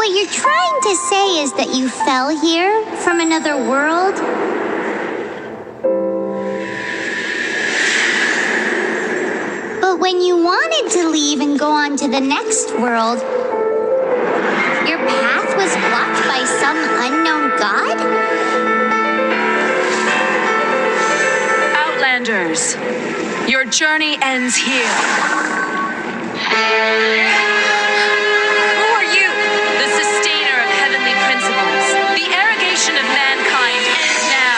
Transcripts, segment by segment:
what you're trying to say is that you fell here from another world? But when you wanted to leave and go on to the next world, your path was blocked by some unknown god? Outlanders, your journey ends here. Who are you? The sustainer of heavenly principles. The arrogation of mankind ends now.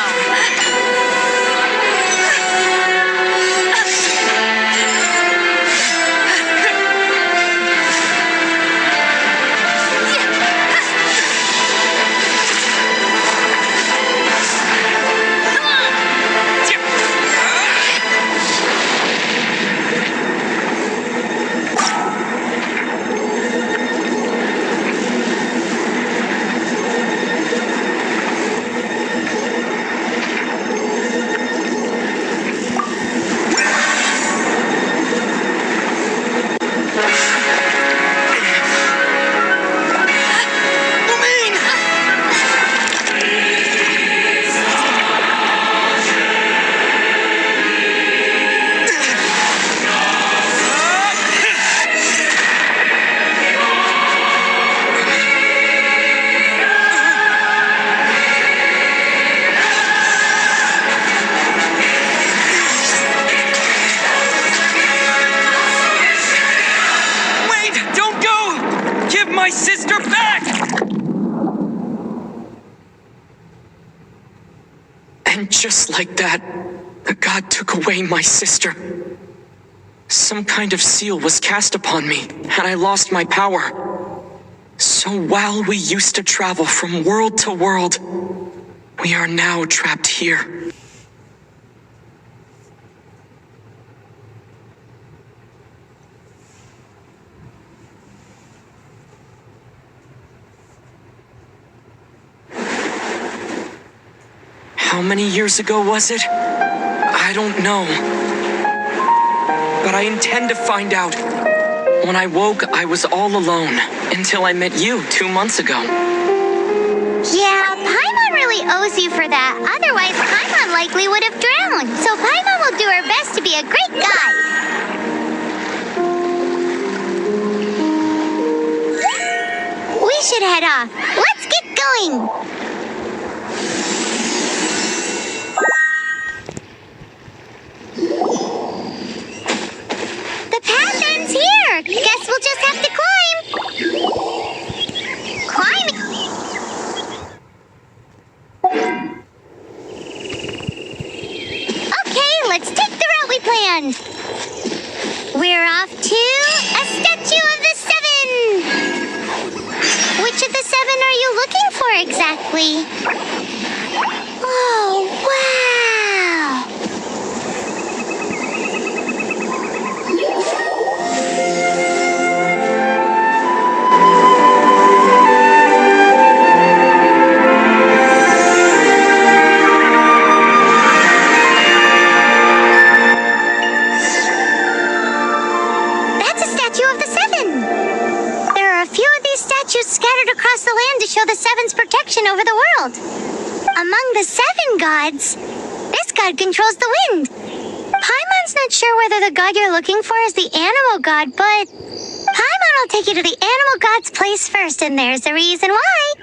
My sister back! And just like that, the god took away my sister. Some kind of seal was cast upon me, and I lost my power. So while we used to travel from world to world, we are now trapped here. How many years ago was it? I don't know. But I intend to find out. When I woke, I was all alone, until I met you 2 months ago. Yeah, Paimon really owes you for that. Otherwise, Paimon likely would have drowned. So Paimon will do her best to be a great guide. We should head off. Let's get going. The path ends here. Guess we'll just have to climb. Climb. Okay, let's take the route we planned. We're off to a statue of the seven. Which of the seven are you looking for exactly? Oh, wow. Scattered across the land to show the Seven's protection over the world. Among the seven gods, this god controls the wind. Paimon's not sure whether the god you're looking for is the animal god, but Paimon will take you to the animal god's place first, and there's a reason why.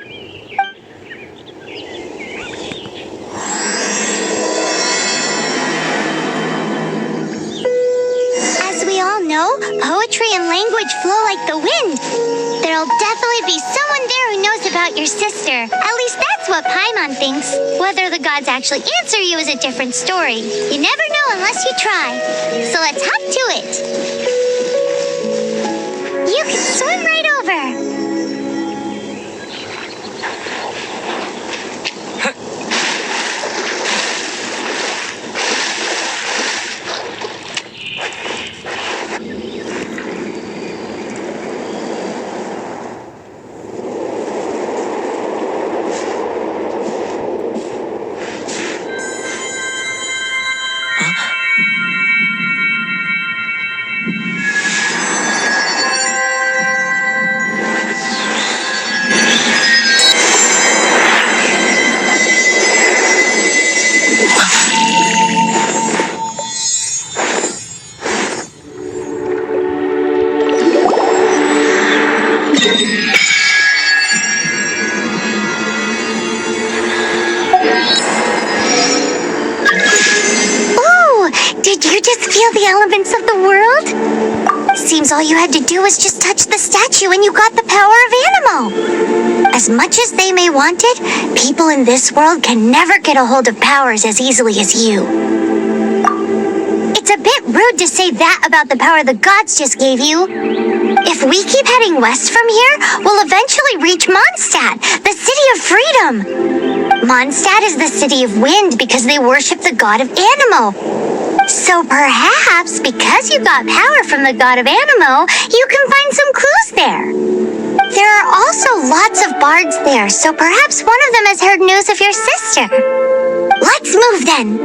As we all know, poetry and language flow like the wind. There'll definitely be someone there who knows about your sister. At least that's what Paimon thinks. Whether the gods actually answer you is a different story. You never know unless you try. So let's hop to it. You can swim right over. Sometimes all you had to do was just touch the statue and you got the power of Animo. As much as they may want it, people in this world can never get a hold of powers as easily as you. It's a bit rude to say that about the power the gods just gave you. If we keep heading west from here, we'll eventually reach Mondstadt, the city of freedom. Mondstadt is the city of wind because they worship the god of Animo. So perhaps, because you got power from the god of Animo, you can find some clues there. There are also lots of bards there, so perhaps one of them has heard news of your sister. Let's move then.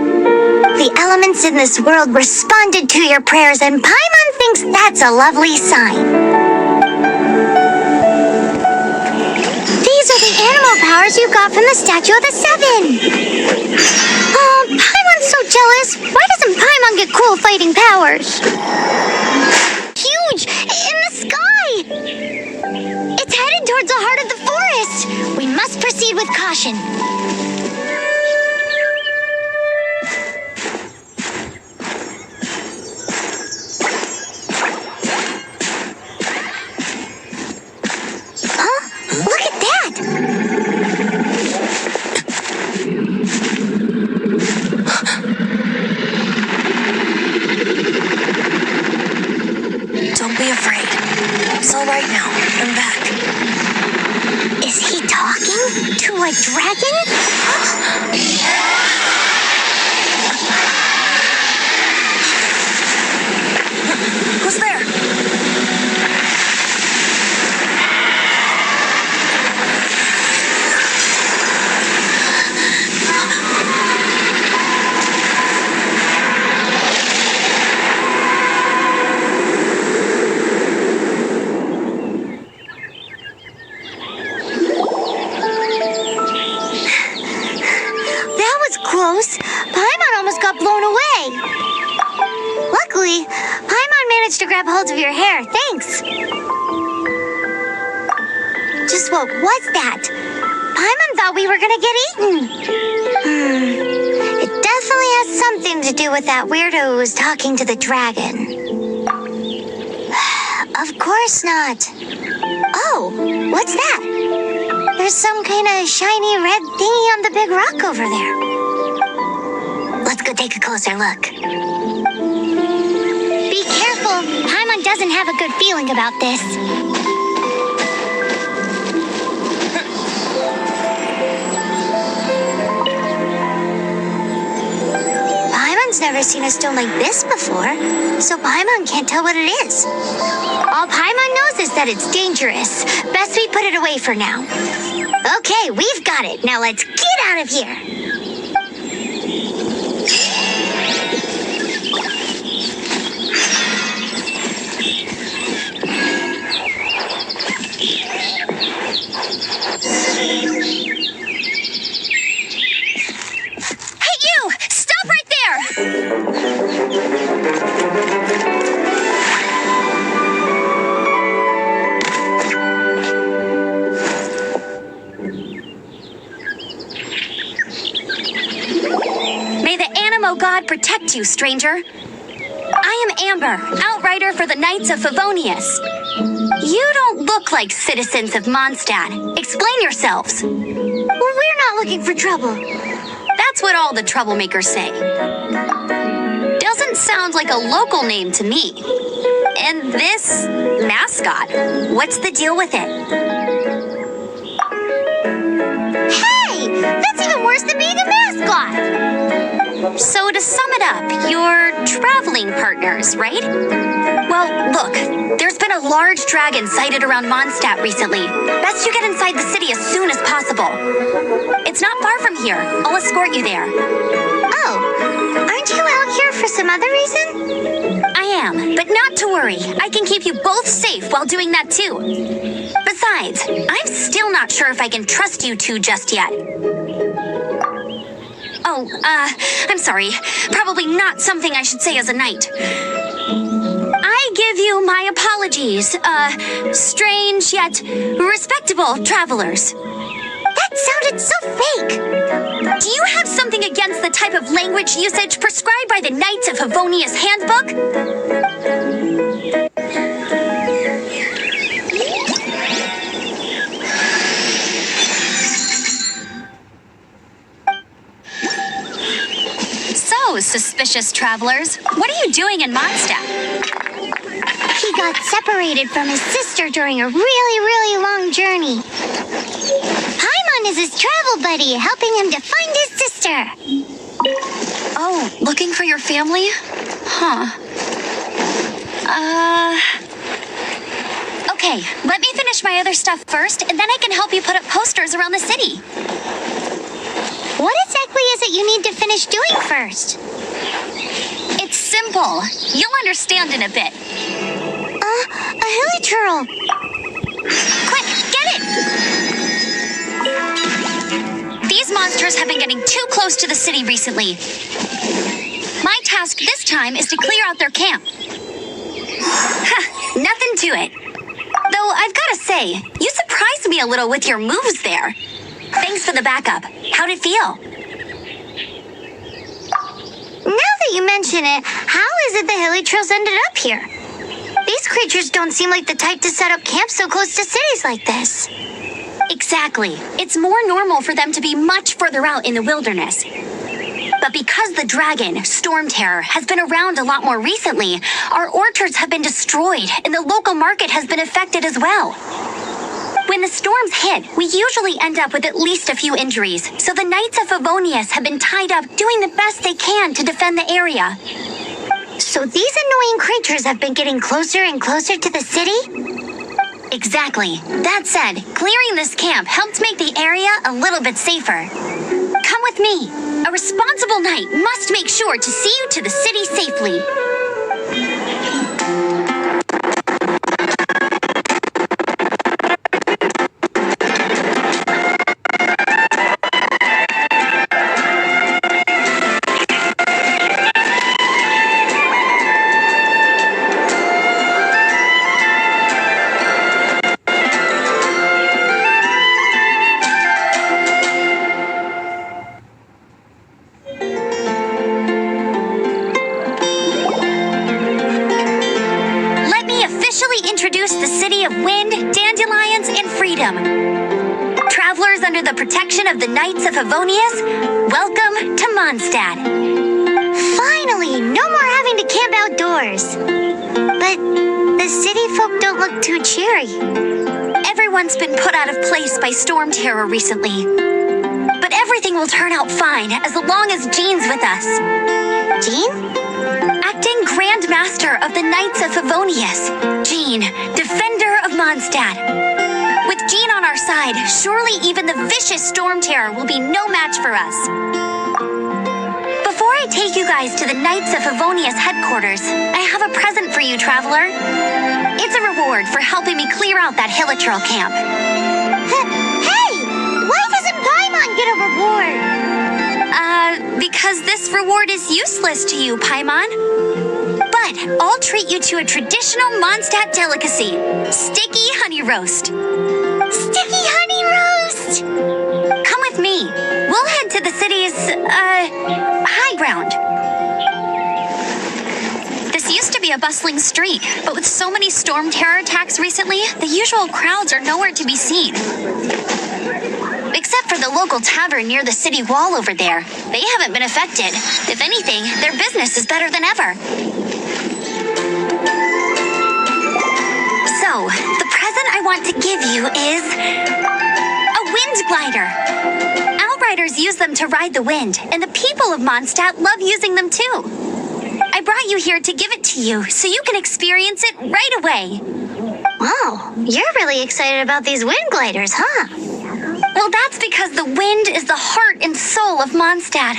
The elements in this world responded to your prayers, and Paimon thinks that's a lovely sign. These are the animal powers you got from the Statue of the Seven. Oh, Paimon's so jealous. Why doesn't Paimon get cool fighting powers? Huge! In the sky! It's headed towards the heart of the forest. We must proceed with caution. Look at that! Don't be afraid. It's all right now. I'm back. Is he talking to a dragon? Who's there? Close. Paimon almost got blown away. Luckily, Paimon managed to grab hold of your hair. Thanks. Just what was that? Paimon thought we were gonna get eaten. It definitely has something to do with that weirdo who was talking to the dragon. Of course not. Oh, what's that? There's some kind of shiny red thingy on the big rock over there. Let's go take a closer look. Be careful. Paimon doesn't have a good feeling about this. Paimon's never seen a stone like this before, so Paimon can't tell what it is. All Paimon knows is that it's dangerous. Best we put it away for now. Okay, we've got it. Now let's get out of here. Hey, you! Stop right there! May the Animo God protect you, stranger. I am Amber, outrider for the Knights of Favonius. You don't look like citizens of Mondstadt. Explain yourselves. Well, we're not looking for trouble. That's what all the troublemakers say. Doesn't sound like a local name to me. And this mascot, what's the deal with it? Hey! That's even worse than being a mascot! So to sum it up, you're traveling partners, right? Well, look, there's been a large dragon sighted around Mondstadt recently. Best you get inside the city as soon as possible. It's not far from here. I'll escort you there. Oh, aren't you out here for some other reason? I am, but not to worry. I can keep you both safe while doing that too. Besides, I'm still not sure if I can trust you two just yet. Oh, I'm sorry. Probably not something I should say as a knight. I give you my apologies, strange yet respectable travelers. That sounded so fake. Do you have something against the type of language usage prescribed by the Knights of Favonius Handbook? suspicious travelers. What are you doing in Mondstadt? He got separated from his sister during a really long journey. Paimon is his travel buddy, helping him to find his sister. Oh, looking for your family? Huh. Okay, let me finish my other stuff first, and then I can help you put up posters around the city. What exactly is it you need to finish doing first? It's simple. You'll understand in a bit. A hilichurl. Quick, get it! These monsters have been getting too close to the city recently. My task this time is to clear out their camp. Nothing to it. Though I've got to say, you surprised me a little with your moves there. Thanks for the backup. How'd it feel? Now that you mention it, how is it the hilichurls ended up here? These creatures don't seem like the type to set up camp so close to cities like this. Exactly. It's more normal for them to be much further out in the wilderness. But because the dragon, Storm Terror, has been around a lot more recently, our orchards have been destroyed and the local market has been affected as well. When the storms hit, we usually end up with at least a few injuries, so the Knights of Favonius have been tied up doing the best they can to defend the area. So these annoying creatures have been getting closer and closer to the city? Exactly. That said, clearing this camp helped make the area a little bit safer. Come with me. A responsible knight must make sure to see you to the city safely. Introduce the city of wind, dandelions, and freedom. Travelers under the protection of the Knights of Favonius, welcome to Mondstadt. Finally, no more having to camp outdoors. But the city folk don't look too cheery. Everyone's been put out of place by Storm Terror recently. But everything will turn out fine as long as Jean's with us. Jean? Acting Grand Master of the Knights of Favonius, Jean, Defender of Mondstadt. With Jean on our side, surely even the vicious Storm Terror will be no match for us. Before I take you guys to the Knights of Favonius headquarters, I have a present for you, traveler. It's a reward for helping me clear out that hilichurl camp. Hey! Why doesn't Paimon get a reward? Because this reward is useless to you, Paimon. But I'll treat you to a traditional Mondstadt delicacy, sticky honey roast. Sticky honey roast! Come with me. We'll head to the city's, high ground. This used to be a bustling street, but with so many Storm Terror attacks recently, the usual crowds are nowhere to be seen. Except for the local tavern near the city wall over there. They haven't been affected. If anything, their business is better than ever. So, the present I want to give you is a wind glider. Outriders use them to ride the wind, and the people of Mondstadt love using them too. I brought you here to give it to you, so you can experience it right away. Wow, you're really excited about these wind gliders, huh? Well, that's because the wind is the heart and soul of Mondstadt.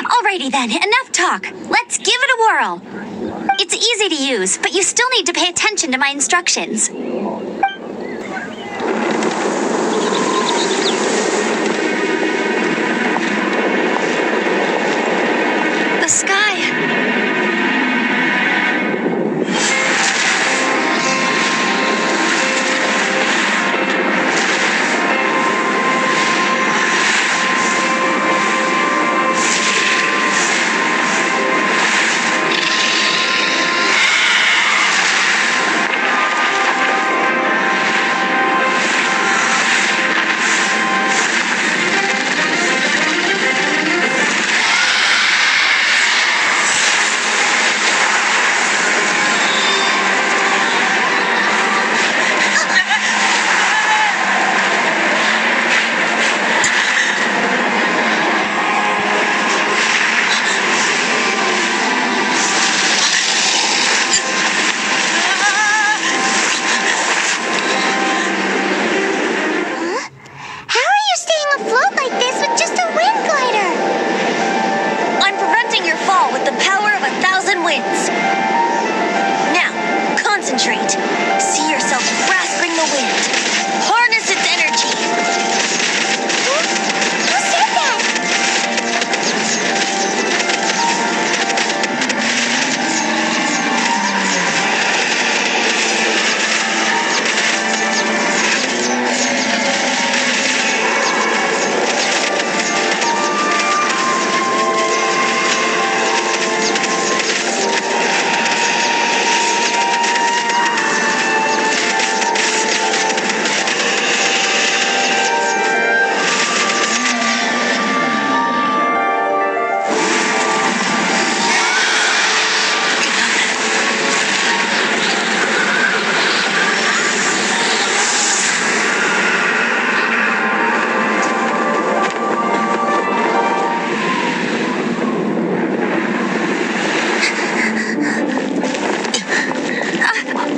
Alrighty then, enough talk. Let's give it a whirl. It's easy to use, but you still need to pay attention to my instructions. The sky. right. See yourself grasping the wind. Harness its energy. Who said that?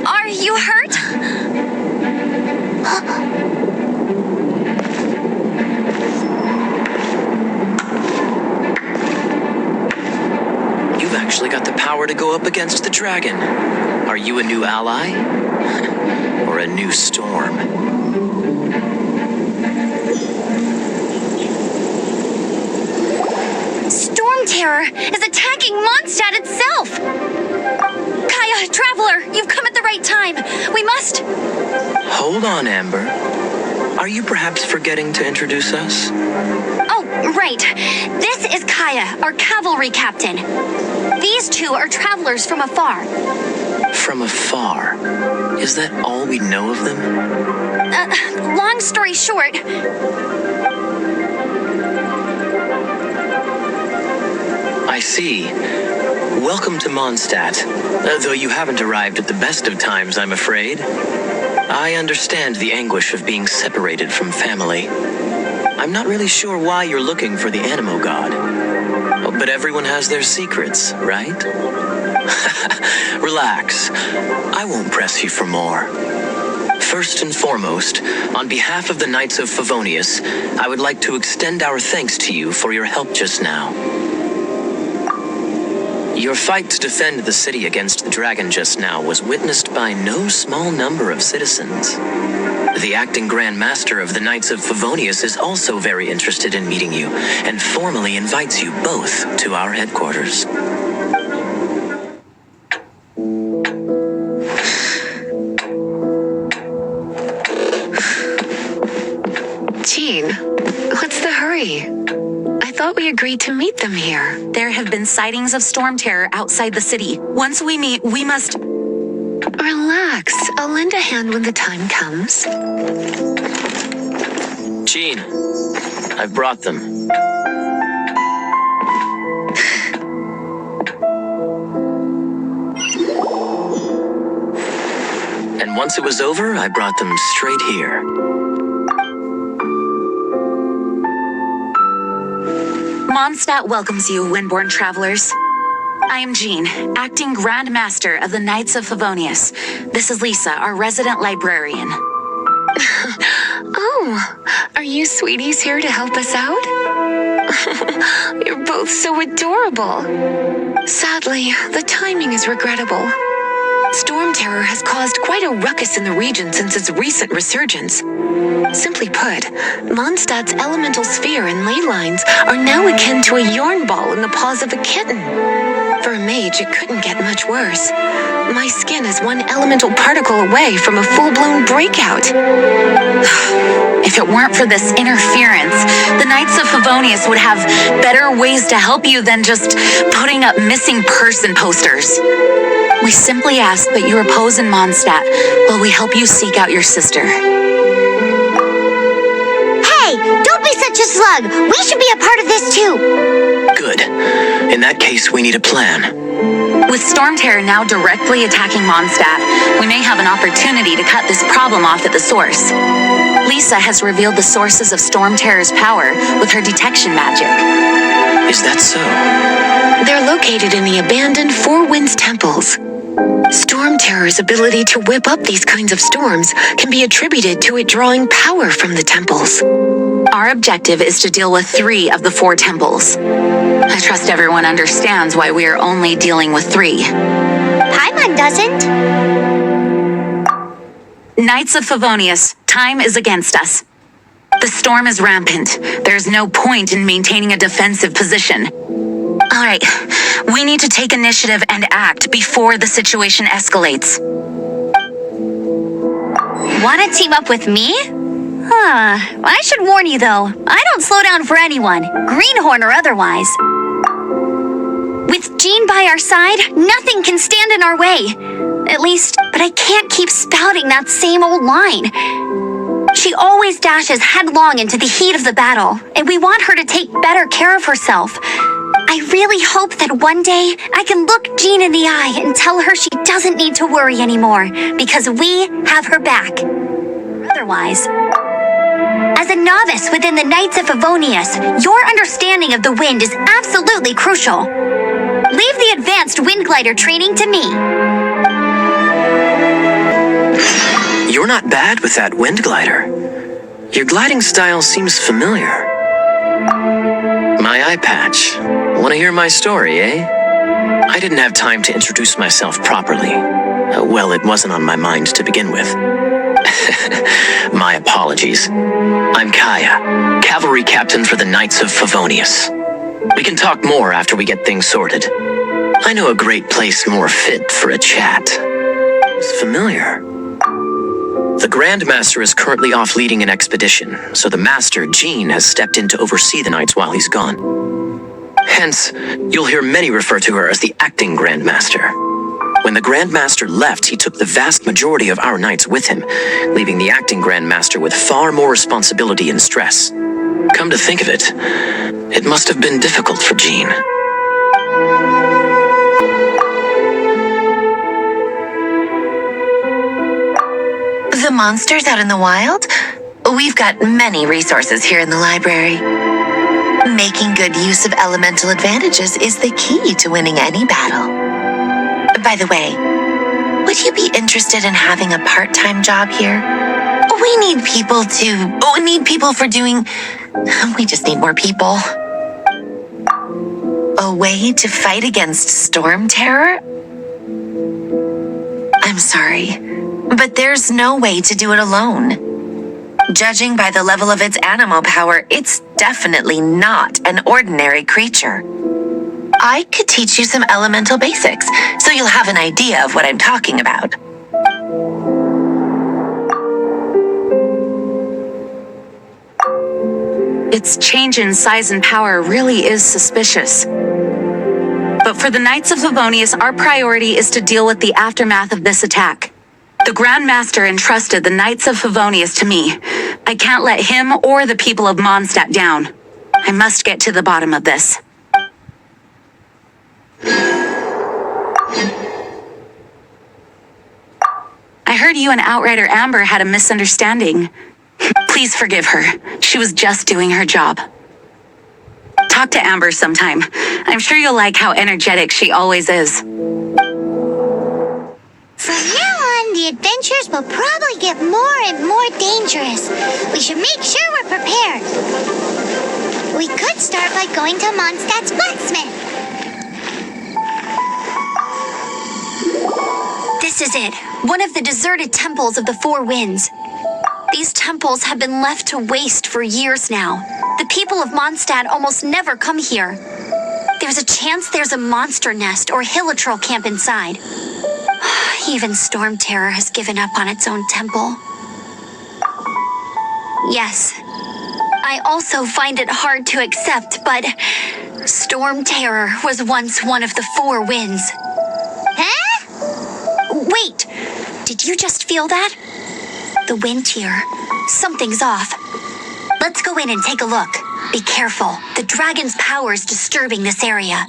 Are you hurt? You've actually got the power to go up against the dragon. Are you a new ally? Or a new storm? Storm Terror is attacking Mondstadt itself! Kaya, Traveler, you've come at the right time. We must... Hold on, Amber. Are you perhaps forgetting to introduce us? Oh, right. This is Kaya, our cavalry captain. These two are travelers from afar. From afar? Is that all we know of them? Long story short, I see. Welcome to Mondstadt. Though you haven't arrived at the best of times, I'm afraid. I understand the anguish of being separated from family. I'm not really sure why you're looking for the Animo God. Oh, but everyone has their secrets, right? Relax. I won't press you for more. First and foremost, on behalf of the Knights of Favonius, I would like to extend our thanks to you for your help just now. Your fight to defend the city against the dragon just now was witnessed by no small number of citizens. The acting Grand Master of the Knights of Favonius is also very interested in meeting you, and formally invites you both to our headquarters. Jean, what's the hurry? I thought we agreed to meet them here. There have been sightings of storm terror outside the city. Once we meet, we must... Relax. I'll lend a hand when the time comes. Jean, I've brought them. And once it was over, I brought them straight here. Mondstadt welcomes you, Windborn travelers. I am Jean, acting Grand Master of the Knights of Favonius. This is Lisa, our resident librarian. Oh, are you sweeties here to help us out? You're both so adorable. Sadly, the timing is regrettable. Storm terror has caused quite a ruckus in the region since its recent resurgence. Simply put, Mondstadt's elemental sphere and ley lines are now akin to a yarn ball in the paws of a kitten. For a mage, it couldn't get much worse. My skin is one elemental particle away from a full-blown breakout. If it weren't for this interference, the Knights of Favonius would have better ways to help you than just putting up missing person posters. We simply ask that you repose in Mondstadt while we help you seek out your sister. Hey, don't be such a slug. We should be a part of this too. Good. In that case, we need a plan. With Storm Terror now directly attacking Mondstadt, we may have an opportunity to cut this problem off at the source. Lisa has revealed the sources of Storm Terror's power with her detection magic. Is that so? They're located in the abandoned Four Winds temples. Storm Terror's ability to whip up these kinds of storms can be attributed to it drawing power from the temples. Our objective is to deal with 3 of the 4 temples. I trust everyone understands why we are only dealing with 3. Paimon doesn't. Knights of Favonius, time is against us. The storm is rampant. There's no point in maintaining a defensive position. All right, we need to take initiative and act before the situation escalates. Want to team up with me? I should warn you though, I don't slow down for anyone, greenhorn or otherwise. With Jean by our side, nothing can stand in our way. At least, but I can't keep spouting that same old line. She always dashes headlong into the heat of the battle, and we want her to take better care of herself. I really hope that one day I can look Jean in the eye and tell her she doesn't need to worry anymore, because we have her back. Otherwise, as a novice within the Knights of Favonius, your understanding of the wind is absolutely crucial. Leave the advanced wind glider training to me. You're not bad with that wind glider. Your gliding style seems familiar. My eye patch. Want to hear my story, eh? I didn't have time to introduce myself properly. Well, it wasn't on my mind to begin with. My apologies. I'm Kaya, cavalry captain for the Knights of Favonius. We can talk more after we get things sorted. I know a great place more fit for a chat. It's familiar. The Grand Master is currently off leading an expedition, so the Master, Jean, has stepped in to oversee the Knights while he's gone. Hence, you'll hear many refer to her as the acting Grand Master. When the Grand Master left, he took the vast majority of our Knights with him, leaving the acting Grand Master with far more responsibility and stress. Come to think of it, it must have been difficult for Jean. The monsters out in the wild? We've got many resources here in the library. Making good use of elemental advantages is the key to winning any battle. By the way, would you be interested in having a part-time job here? We need people for doing... We just need more people. A way to fight against storm terror? I'm sorry, but there's no way to do it alone. Judging by the level of its animal power, it's definitely not an ordinary creature. I could teach you some elemental basics, so you'll have an idea of what I'm talking about. Its change in size and power really is suspicious. But for the Knights of Favonius, our priority is to deal with the aftermath of this attack. The Grand Master entrusted the Knights of Favonius to me. I can't let him or the people of Mondstadt down. I must get to the bottom of this. I heard you and Outrider Amber had a misunderstanding. Please forgive her. She was just doing her job. Talk to Amber sometime. I'm sure you'll like how energetic she always is. From now on, the adventures will probably get more and more dangerous. We should make sure we're prepared. We could start by going to Mondstadt's blacksmith. This is it, one of the deserted temples of the Four Winds. These temples have been left to waste for years now. The people of Mondstadt almost never come here. There's a chance there's a monster nest or hilitrol camp inside. Even Storm Terror has given up on its own temple. Yes, I also find it hard to accept, but Storm Terror was once one of the Four Winds. Huh? Wait, did you just feel that? The wind here. Something's off. Let's go in and take a look. Be careful. The dragon's power is disturbing this area.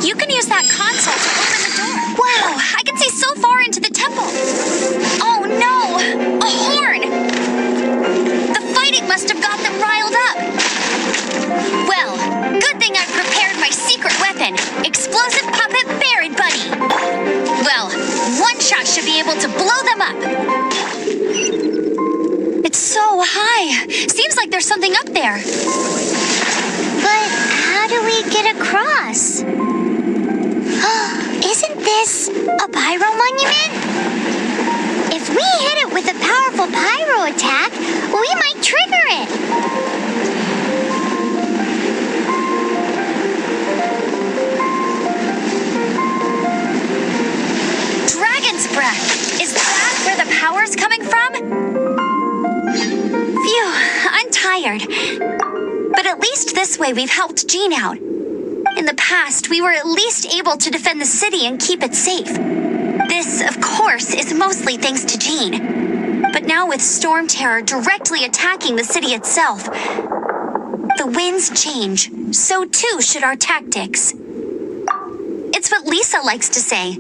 You can use that console to open the door. Wow, I can see so far into the temple. Oh no! A horn! The fighting must have got them riled up. Well, good thing I prepared my secret weapon, explosive puppet Buried Bunny. Well, one shot should be able to blow them up. It's so high. Seems like there's something up there. But how do we get across? Isn't this a pyro monument? If we hit it with a powerful pyro attack, we might trigger it. Dragon's breath! Is that where the power's coming from? Phew, I'm tired. But at least this way we've helped Jean out. In the past, we were at least able to defend the city and keep it safe. This, of course, is mostly thanks to Jean. But now with Storm Terror directly attacking the city itself, the winds change, so too should our tactics. It's what Lisa likes to say.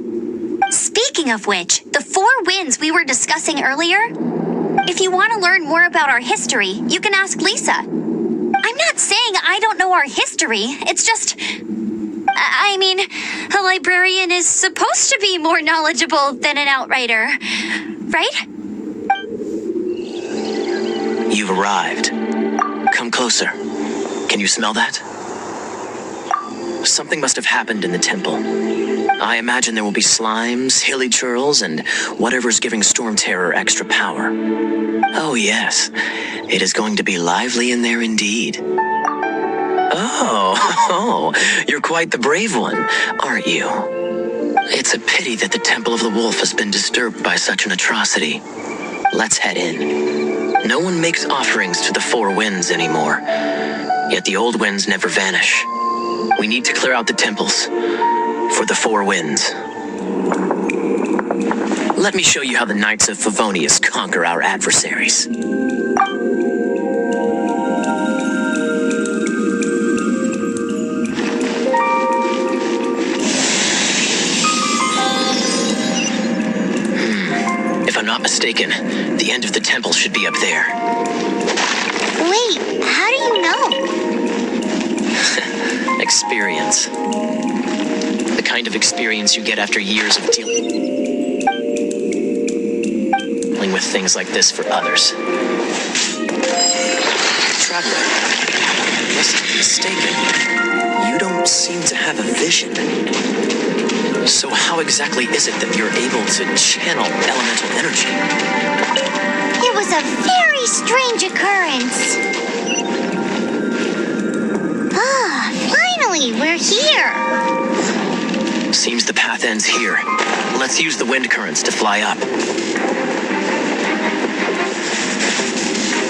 Speaking of which, the 4 winds we were discussing earlier, if you want to learn more about our history, you can ask Lisa. I'm not saying I don't know our history, it's just... I mean, a librarian is supposed to be more knowledgeable than an outrider, right? You've arrived. Come closer. Can you smell that? Something must have happened in the temple. I imagine there will be slimes, hilly churls, and whatever's giving Storm Terror extra power. Oh yes, it is going to be lively in there indeed. Oh, you're quite the brave one, aren't you? It's a pity that the Temple of the Wolf has been disturbed by such an atrocity. Let's head in. No one makes offerings to the 4 winds anymore, yet the old winds never vanish. We need to clear out the temples for the 4 winds. Let me show you how the Knights of Favonius conquer our adversaries. If I'm not mistaken, the end of the temple should be up there. Wait, how do you know? Experience. The kind of experience you get after years of dealing with things like this for others. Traveler, unless I'm mistaken, you don't seem to have a vision. So how exactly is it that you're able to channel elemental energy? It was a very strange occurrence. Ah, finally, we're here. Seems the path ends here. Let's use the wind currents to fly up.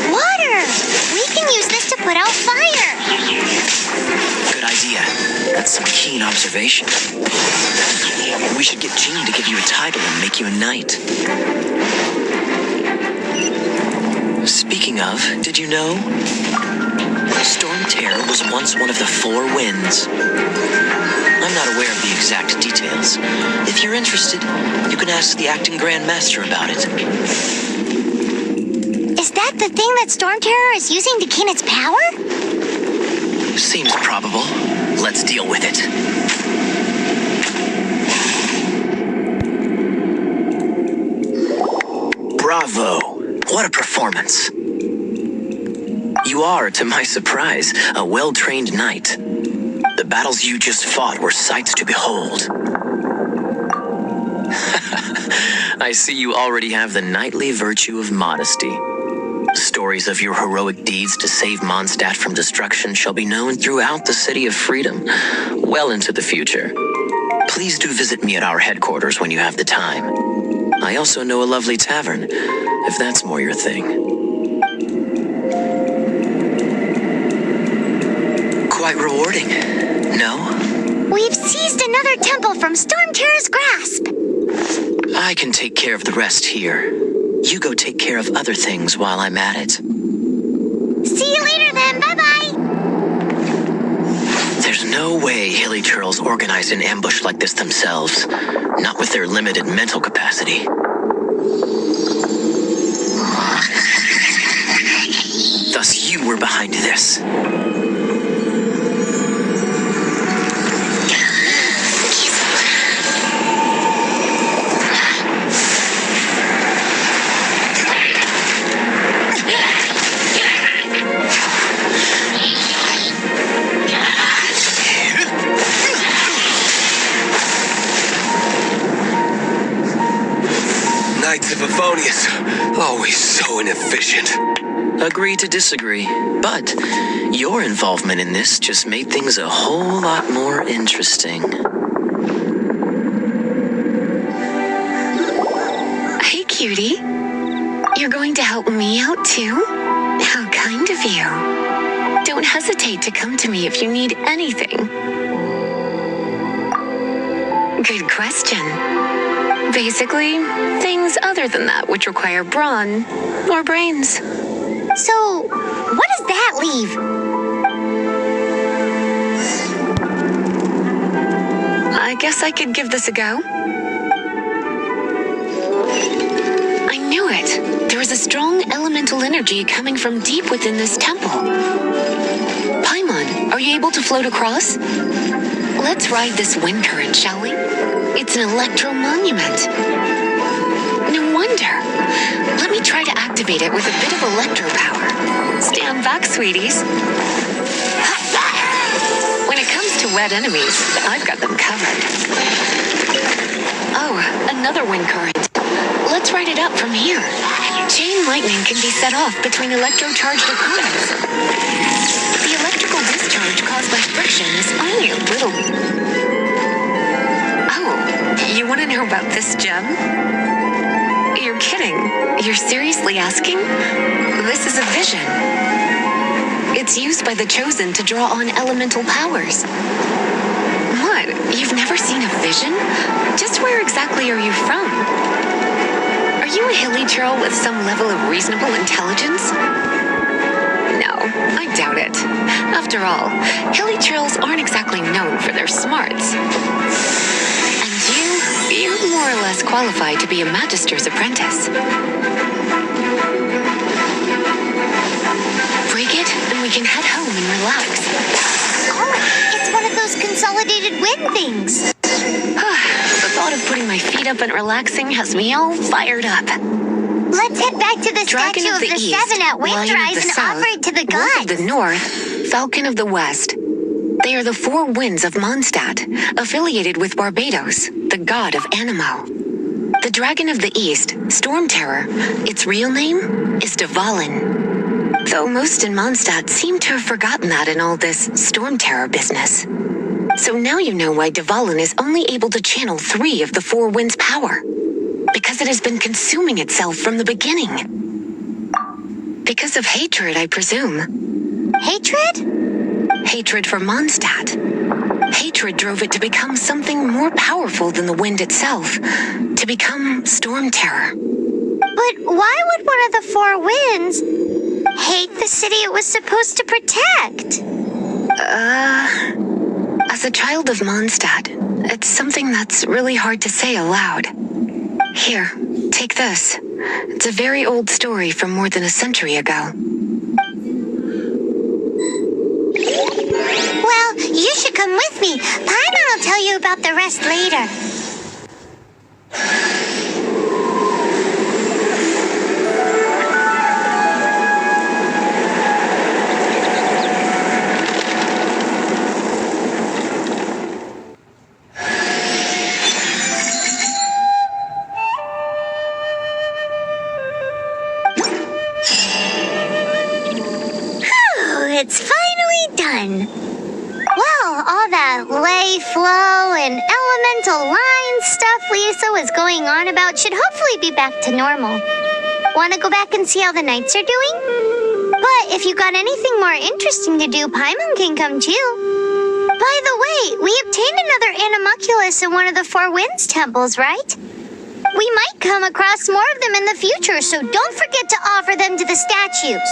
Water! We can use this to put out fire. Good idea. That's some keen observation. We should get Jean to give you a title and make you a knight. Speaking of, did you know? Storm Terror was once one of the 4 winds. I'm not aware of the exact details. If you're interested, you can ask the acting Grand Master about it. Is that the thing that Storm Terror is using to gain its power? Seems probable. Let's deal with it. Bravo! What a performance! You are, to my surprise, a well-trained knight. The battles you just fought were sights to behold. I see you already have the knightly virtue of modesty. Stories of your heroic deeds to save Mondstadt from destruction shall be known throughout the City of Freedom, well into the future. Please do visit me at our headquarters when you have the time. I also know a lovely tavern, if that's more your thing. Quite rewarding, no? We've seized another temple from Storm Terror's grasp. I can take care of the rest here. You go take care of other things while I'm at it. See you later then, bye-bye. There's no way hilly churls organized an ambush like this themselves, not with their limited mental capacity. Thus you were behind this. Knights of Favonius, always so inefficient. Agree to disagree, but your involvement in this just made things a whole lot more interesting. Hey, cutie. You're going to help me out, too? How kind of you. Don't hesitate to come to me if you need anything. Good question. Basically, things other than that which require brawn or brains. So, what does that leave? I guess I could give this a go. I knew it. There was a strong elemental energy coming from deep within this temple. Paimon, are you able to float across? Let's ride this wind current, shall we? It's an electro monument. No wonder. Let me try to activate it with a bit of electro power. Stand back, sweeties. When it comes to wet enemies, I've got them covered. Oh, another wind current. Let's ride it up from here. Chain lightning can be set off between electro-charged opponents. The electrical discharge caused by friction is only a little... Oh, you want to know about this gem? You're kidding. You're seriously asking? This is a vision. It's used by the Chosen to draw on elemental powers. What? You've never seen a vision? Just where exactly are you from? Are you a hilly churl with some level of reasonable intelligence? No, I doubt it. After all, hilly churls aren't exactly known for their smarts. And you're more or less qualified to be a magister's apprentice. Break it, and we can head home and relax. Oh, it's one of those consolidated wind things. The thought of putting my feet up and relaxing has me all fired up. Let's head back to the Dragon statue of the East, Seven at Lion of Windrise the and South, offer it to the Wolf of gods. the North, Falcon of the West. They are the four winds of Mondstadt, affiliated with Barbados, the god of Anemo. The Dragon of the East, Storm Terror, its real name is Dvalin. Though most in Mondstadt seem to have forgotten that in all this Storm Terror business. So now you know why Dvalin is only able to channel 3 of the 4 winds' power. Because it has been consuming itself from the beginning. Because of hatred, I presume. Hatred? Hatred for Mondstadt. Hatred drove it to become something more powerful than the wind itself. To become Storm Terror. But why would one of the 4 winds hate the city it was supposed to protect? As a child of Mondstadt, it's something that's really hard to say aloud. Here, take this. It's a very old story from more than a century ago. Well, you should come with me. Paimon will tell you about the rest later. It's finally done. Well, all that lay flow and elemental line stuff Lisa was going on about should hopefully be back to normal. Want to go back and see how the knights are doing? But if you got anything more interesting to do, Paimon can come too. By the way, we obtained another Animalculus in one of the 4 Winds temples, right? We might come across more of them in the future, so don't forget to offer them to the statues.